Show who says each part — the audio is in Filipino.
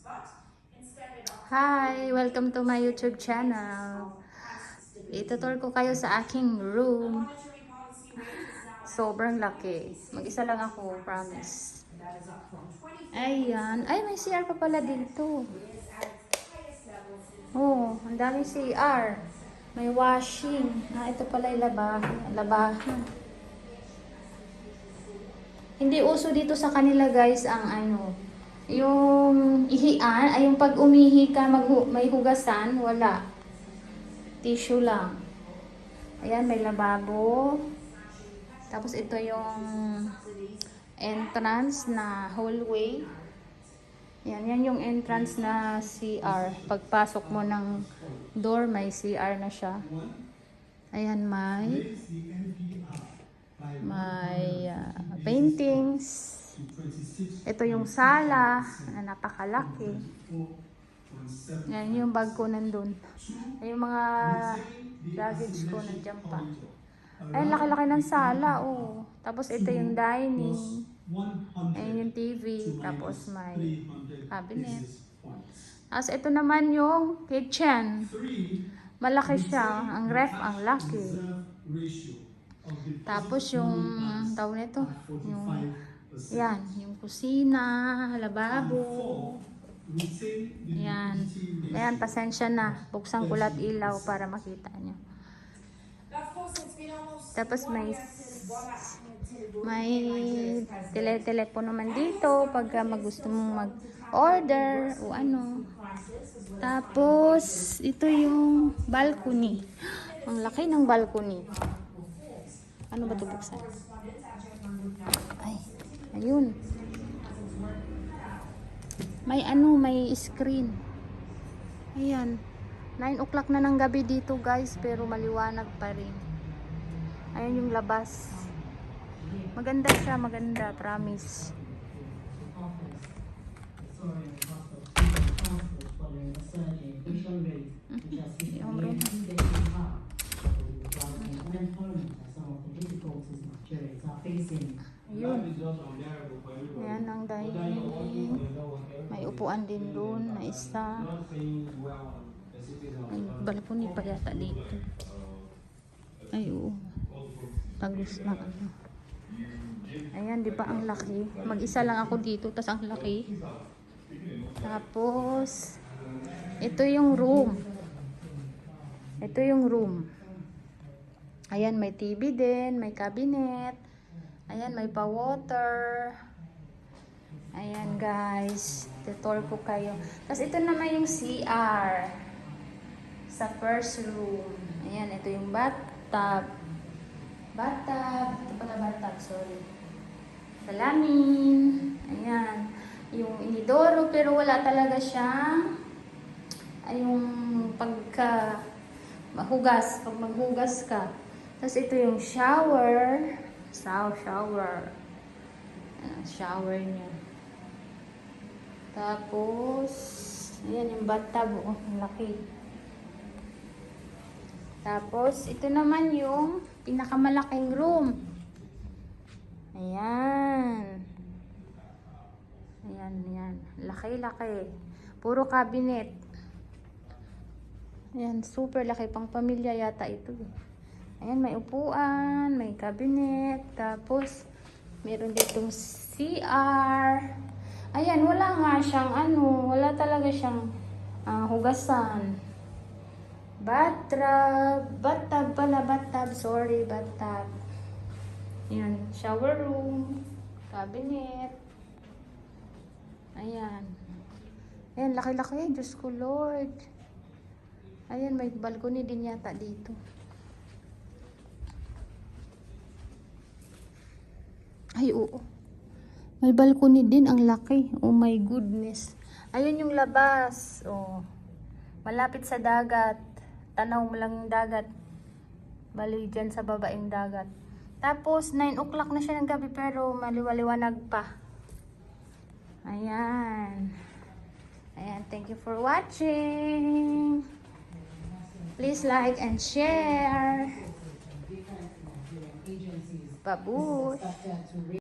Speaker 1: Hi! Welcome to my YouTube channel. Itutur ko kayo sa aking room. Sobrang laki. Mag-isa lang ako, promise. Ayan. Ay, may CR pa pala dito. Oh, ang daming CR. May washing. Ito pala yung labahan. Hindi uso dito sa kanila guys ang yung ihian, ay yung pag umihi ka may hugasan, wala. Tissue lang. Ayan, may lababo. Tapos ito yung entrance na hallway. Yan yung entrance na CR. Pagpasok mo ng door, may CR na siya. Ayan, may paintings. Ito yung sala na napakalaki. Yan yung bag ko nandun. Yung mga luggage ko nandiyan pa. Ay, laki-laki ng sala, oh. Tapos ito yung dining. Ayan yung TV. Tapos may cabinet. Tapos ito naman yung kitchen. Malaki siya. Ang ref, ang laki. Tapos yung tawag nito, yung kusina, lababo. Ayan, pasensya na. Buksan ko lahat ilaw para makita nyo. Tapos may telepono naman dito pagka gusto mong mag-order o ano. Tapos ito yung balcony. Ang laki ng balcony. Ano ba ito buksan? Ay, ayun. May screen. Ayan. 9 o'clock na ng gabi dito guys, pero maliwanag pa rin. Ayan yung labas. Maganda siya, maganda, promise. Yung room. Ayun. Ayan ang dining. May upuan din doon na isa. May balcony pa yata dito. Ay, oo. Tagos na ano. Ayan, di ba ang laki? Mag-isa lang ako dito, tas ang laki. Tapos, ito yung room. Ito yung room. Ayan, may TV din, may cabinet. Ayan, may pa-water. Ayan, guys. Tutor ko kayo. Tapos, ito naman yung CR. Sa first room. Ayan, ito yung bathtub. Ito pala bathtub, sorry. Salamin. Ayan. Yung inidoro, pero wala talaga siyang yung pagka mahugas, pag maghugas ka. Tapos ito yung shower. Shower niya. Tapos, ayan yung bathtub. Oh, laki. Tapos, ito naman yung pinakamalaking room. Ayan. Ayan. Laki-laki. Puro cabinet. Ayan, super laki. Pang pamilya yata ito. Ayan, may upuan, may cabinet. Tapos, meron ditong CR. Ayan, wala nga siyang wala talaga siyang hugasan. Bathtub, sorry, bathtub. Ayan, shower room, cabinet. Ayan. Ayan, laki-laki. Diyos ko, Lord. Ayan, may balcony din yata dito. Ay, oo. May balcony din, ang laki. Oh my goodness. Ayun yung labas. Oh. Malapit sa dagat. Tanaw mo lang yung dagat. Bali dyan sa babaeng dagat. Tapos, 9 o'clock na siya ng gabi pero maliwaliwanag pa. Ayan. Ayan, thank you for watching. Please like and share. Babush.